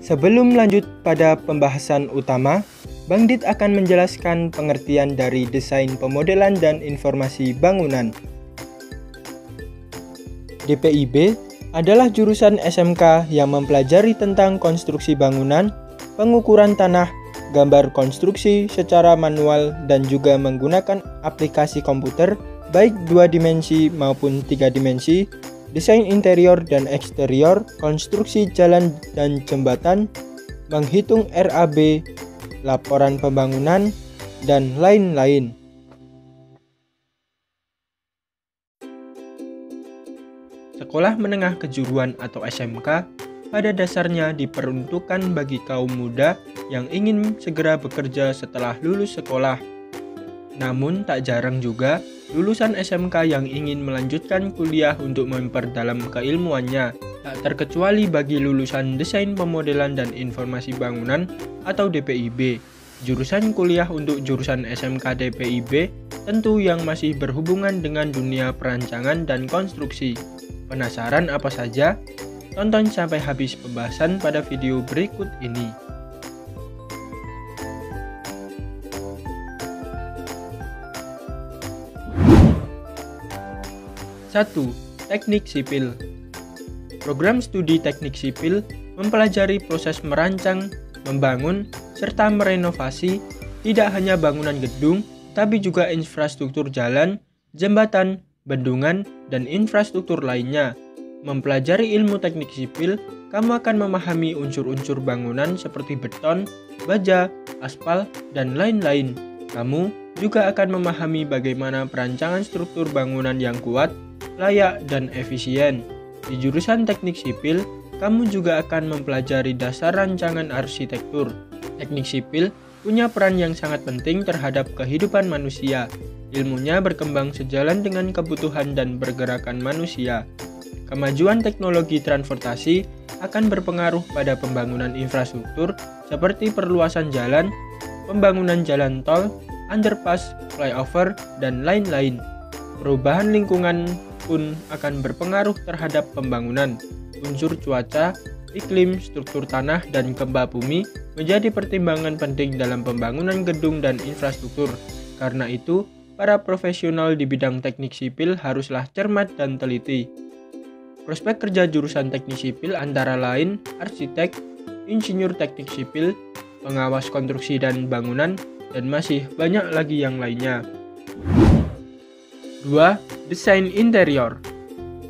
Sebelum lanjut pada pembahasan utama, Bang Dit akan menjelaskan pengertian dari desain pemodelan dan informasi bangunan. DPIB adalah jurusan SMK yang mempelajari tentang konstruksi bangunan, pengukuran tanah, gambar konstruksi secara manual, dan juga menggunakan aplikasi komputer baik 2 dimensi maupun 3 dimensi, desain interior dan eksterior, konstruksi jalan dan jembatan, menghitung RAB, laporan pembangunan, dan lain-lain. Sekolah menengah kejuruan atau SMK pada dasarnya diperuntukkan bagi kaum muda yang ingin segera bekerja setelah lulus sekolah. Namun tak jarang juga lulusan SMK yang ingin melanjutkan kuliah untuk memperdalam keilmuannya, tak terkecuali bagi lulusan Desain Pemodelan dan Informasi Bangunan atau DPIB. Jurusan kuliah untuk jurusan SMK DPIB tentu yang masih berhubungan dengan dunia perancangan dan konstruksi. Penasaran apa saja? Tonton sampai habis pembahasan pada video berikut ini. 1. Teknik sipil. Program studi teknik sipil mempelajari proses merancang, membangun, serta merenovasi tidak hanya bangunan gedung, tapi juga infrastruktur jalan, jembatan, bendungan, dan infrastruktur lainnya. Mempelajari ilmu teknik sipil, kamu akan memahami unsur-unsur bangunan seperti beton, baja, aspal, dan lain-lain. Kamu juga akan memahami bagaimana perancangan struktur bangunan yang kuat, layak, dan efisien. Di jurusan teknik sipil, kamu juga akan mempelajari dasar rancangan arsitektur. Teknik sipil punya peran yang sangat penting terhadap kehidupan manusia. Ilmunya berkembang sejalan dengan kebutuhan dan pergerakan manusia. Kemajuan teknologi transportasi akan berpengaruh pada pembangunan infrastruktur seperti perluasan jalan, pembangunan jalan tol, underpass, flyover, dan lain-lain. Perubahan lingkungan pun akan berpengaruh terhadap pembangunan. Unsur cuaca, iklim, struktur tanah, dan gempa bumi menjadi pertimbangan penting dalam pembangunan gedung dan infrastruktur. Karena itu, para profesional di bidang teknik sipil haruslah cermat dan teliti. Prospek kerja jurusan teknik sipil antara lain arsitek, insinyur teknik sipil, pengawas konstruksi dan bangunan, dan masih banyak lagi yang lainnya. 2. Desain interior.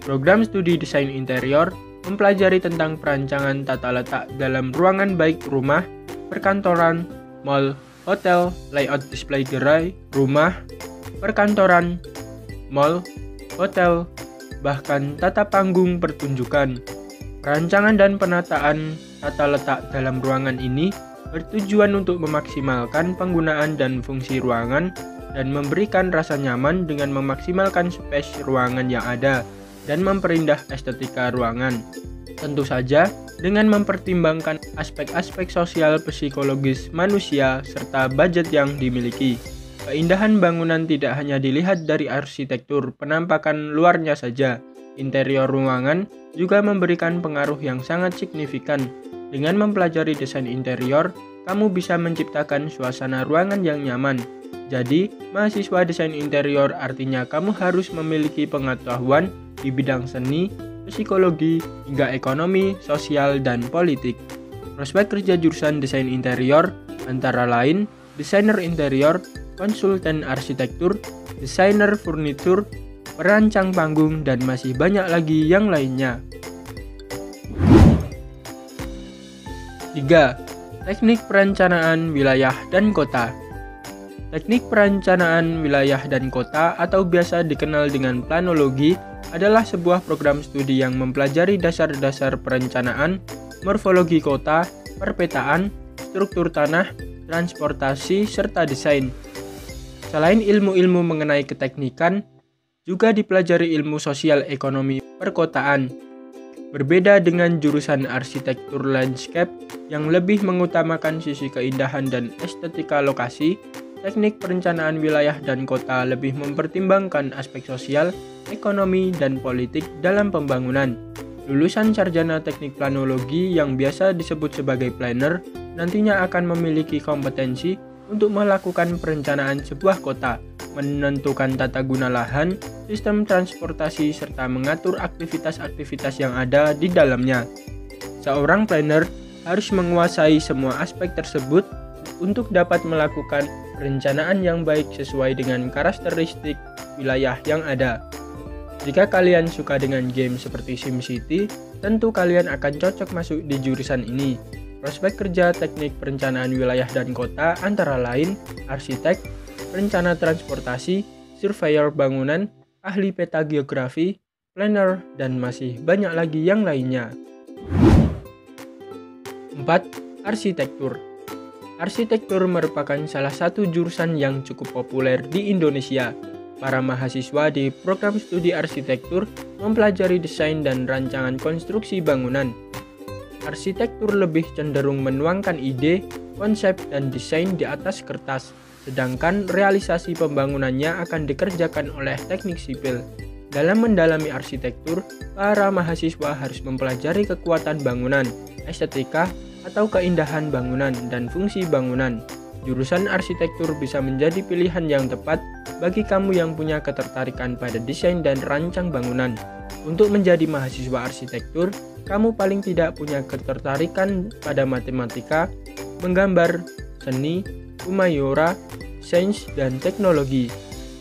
Program studi desain interior mempelajari tentang perancangan tata letak dalam ruangan baik rumah, perkantoran, mall, hotel, layout display gerai, rumah, perkantoran, mall, hotel, bahkan tata panggung pertunjukan. Perancangan dan penataan tata letak dalam ruangan ini bertujuan untuk memaksimalkan penggunaan dan fungsi ruangan dan memberikan rasa nyaman dengan memaksimalkan space ruangan yang ada dan memperindah estetika ruangan. Tentu saja dengan mempertimbangkan aspek-aspek sosial psikologis manusia serta budget yang dimiliki. Keindahan bangunan tidak hanya dilihat dari arsitektur penampakan luarnya saja. Interior ruangan juga memberikan pengaruh yang sangat signifikan. Dengan mempelajari desain interior, kamu bisa menciptakan suasana ruangan yang nyaman. Jadi, mahasiswa desain interior artinya kamu harus memiliki pengetahuan di bidang seni, psikologi, hingga ekonomi, sosial, dan politik. Prospek kerja jurusan desain interior antara lain desainer interior, konsultan arsitektur, desainer furnitur, perancang panggung, dan masih banyak lagi yang lainnya. 3. Teknik perencanaan wilayah dan kota. Teknik perencanaan wilayah dan kota atau biasa dikenal dengan planologi adalah sebuah program studi yang mempelajari dasar-dasar perencanaan, morfologi kota, perpetaan, struktur tanah, transportasi, serta desain. Selain ilmu-ilmu mengenai keteknikan, juga dipelajari ilmu sosial ekonomi perkotaan. Berbeda dengan jurusan arsitektur landscape yang lebih mengutamakan sisi keindahan dan estetika lokasi, teknik perencanaan wilayah dan kota lebih mempertimbangkan aspek sosial, ekonomi, dan politik dalam pembangunan. Lulusan sarjana teknik planologi yang biasa disebut sebagai planner nantinya akan memiliki kompetensi untuk melakukan perencanaan sebuah kota, menentukan tata guna lahan, sistem transportasi, serta mengatur aktivitas-aktivitas yang ada di dalamnya. Seorang planner harus menguasai semua aspek tersebut untuk dapat melakukan perencanaan yang baik sesuai dengan karakteristik wilayah yang ada. Jika kalian suka dengan game seperti SimCity, tentu kalian akan cocok masuk di jurusan ini. Prospek kerja teknik perencanaan wilayah dan kota antara lain arsitek, perencana transportasi, surveyor bangunan, ahli peta geografi, planner, dan masih banyak lagi yang lainnya. 4. Arsitektur. Arsitektur merupakan salah satu jurusan yang cukup populer di Indonesia. Para mahasiswa di program studi arsitektur mempelajari desain dan rancangan konstruksi bangunan. Arsitektur lebih cenderung menuangkan ide, konsep, dan desain di atas kertas, sedangkan realisasi pembangunannya akan dikerjakan oleh teknik sipil. Dalam mendalami arsitektur, para mahasiswa harus mempelajari kekuatan bangunan, estetika, atau keindahan bangunan, dan fungsi bangunan. Jurusan arsitektur bisa menjadi pilihan yang tepat bagi kamu yang punya ketertarikan pada desain dan rancang bangunan. Untuk menjadi mahasiswa arsitektur, kamu paling tidak punya ketertarikan pada matematika, menggambar, seni, humaniora, sains, dan teknologi.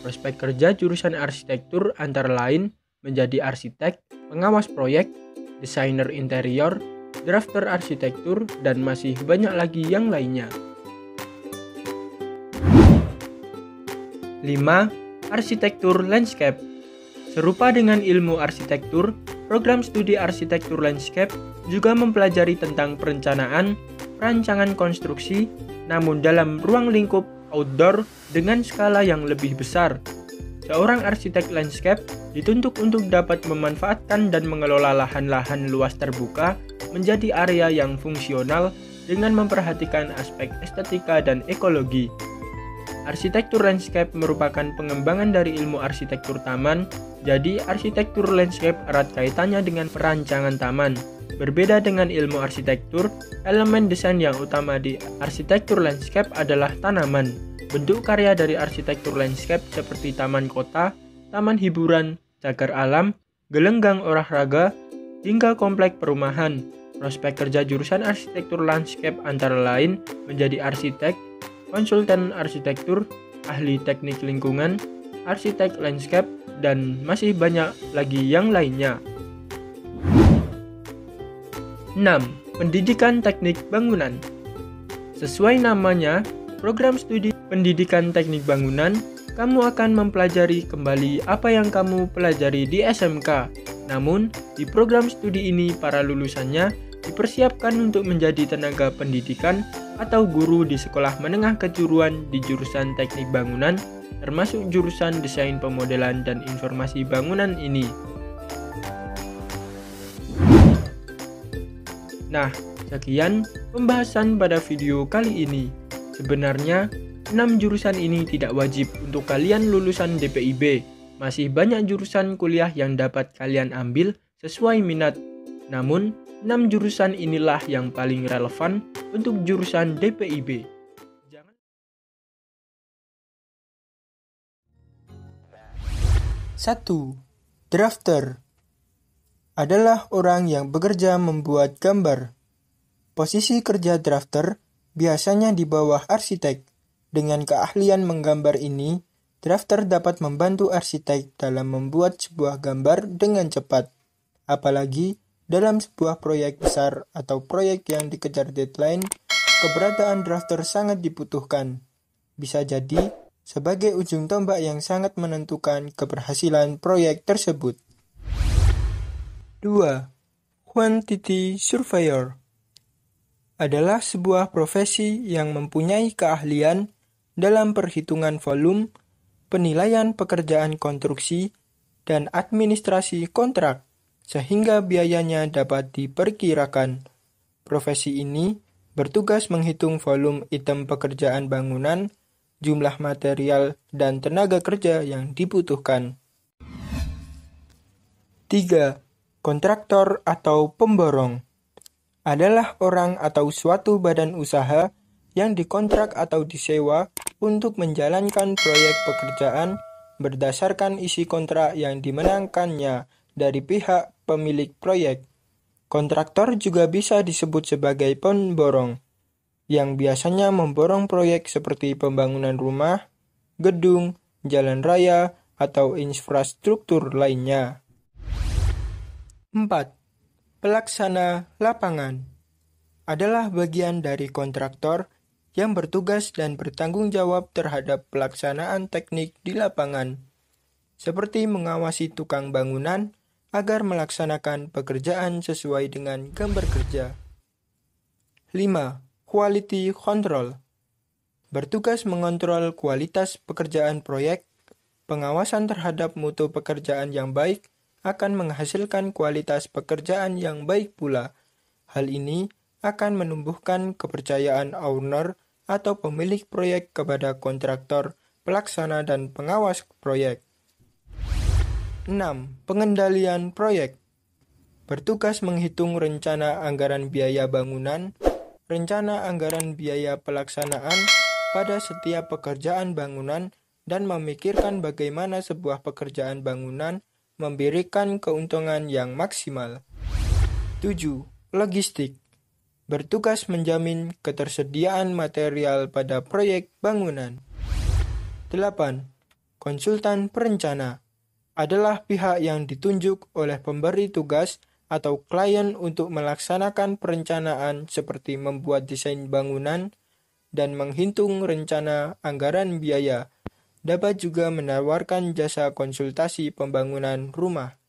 Prospek kerja jurusan arsitektur antara lain menjadi arsitek, pengawas proyek, desainer interior, drafter arsitektur, dan masih banyak lagi yang lainnya. 5. Arsitektur landscape. Serupa dengan ilmu arsitektur, program studi arsitektur landscape juga mempelajari tentang perencanaan, rancangan konstruksi, namun dalam ruang lingkup outdoor dengan skala yang lebih besar. Seorang arsitek landscape dituntut untuk dapat memanfaatkan dan mengelola lahan-lahan luas terbuka menjadi area yang fungsional dengan memperhatikan aspek estetika dan ekologi. Arsitektur landscape merupakan pengembangan dari ilmu arsitektur taman, jadi arsitektur landscape erat kaitannya dengan perancangan taman. Berbeda dengan ilmu arsitektur, elemen desain yang utama di arsitektur landscape adalah tanaman. Bentuk karya dari arsitektur landscape seperti taman kota, taman hiburan, cagar alam, gelanggang olahraga, hingga komplek perumahan. Prospek kerja jurusan arsitektur landscape antara lain menjadi arsitek, konsultan arsitektur, ahli teknik lingkungan, arsitek landscape, dan masih banyak lagi yang lainnya. 6. Pendidikan teknik bangunan. Sesuai namanya, program studi pendidikan teknik bangunan, kamu akan mempelajari kembali apa yang kamu pelajari di SMK. Namun, di program studi ini para lulusannya dipersiapkan untuk menjadi tenaga pendidikan atau guru di sekolah menengah kejuruan di jurusan teknik bangunan, termasuk jurusan desain pemodelan dan informasi bangunan ini. Nah, sekian pembahasan pada video kali ini. Sebenarnya, 6 jurusan ini tidak wajib untuk kalian lulusan DPIB. Masih banyak jurusan kuliah yang dapat kalian ambil sesuai minat. Namun, 6 jurusan inilah yang paling relevan untuk jurusan DPIB. 1. Drafter adalah orang yang bekerja membuat gambar. Posisi kerja drafter biasanya di bawah arsitek. Dengan keahlian menggambar ini, drafter dapat membantu arsitek dalam membuat sebuah gambar dengan cepat. Apalagi dalam sebuah proyek besar atau proyek yang dikejar deadline, keberadaan drafter sangat dibutuhkan. Bisa jadi sebagai ujung tombak yang sangat menentukan keberhasilan proyek tersebut. 2. Quantity Surveyor adalah sebuah profesi yang mempunyai keahlian dalam perhitungan volume, penilaian pekerjaan konstruksi, dan administrasi kontrak, sehingga biayanya dapat diperkirakan. Profesi ini bertugas menghitung volume item pekerjaan bangunan, jumlah material, dan tenaga kerja yang dibutuhkan. 3. Kontraktor atau pemborong adalah orang atau suatu badan usaha yang dikontrak atau disewa untuk menjalankan proyek pekerjaan berdasarkan isi kontrak yang dimenangkannya dari pihak pemilik proyek. Kontraktor juga bisa disebut sebagai pemborong, yang biasanya memborong proyek seperti pembangunan rumah, gedung, jalan raya, atau infrastruktur lainnya. 4. Pelaksana lapangan adalah bagian dari kontraktor yang bertugas dan bertanggung jawab terhadap pelaksanaan teknik di lapangan, seperti mengawasi tukang bangunan agar melaksanakan pekerjaan sesuai dengan gambar kerja. 5. Quality Control bertugas mengontrol kualitas pekerjaan proyek. Pengawasan terhadap mutu pekerjaan yang baik akan menghasilkan kualitas pekerjaan yang baik pula. Hal ini akan menumbuhkan kepercayaan owner atau pemilik proyek kepada kontraktor, pelaksana, dan pengawas proyek. 6. Pengendalian proyek bertugas menghitung rencana anggaran biaya bangunan, rencana anggaran biaya pelaksanaan pada setiap pekerjaan bangunan, dan memikirkan bagaimana sebuah pekerjaan bangunan memberikan keuntungan yang maksimal. 7. Logistik bertugas menjamin ketersediaan material pada proyek bangunan. 8. Konsultan perencana adalah pihak yang ditunjuk oleh pemberi tugas atau klien untuk melaksanakan perencanaan seperti membuat desain bangunan dan menghitung rencana anggaran biaya. Dapat juga menawarkan jasa konsultasi pembangunan rumah.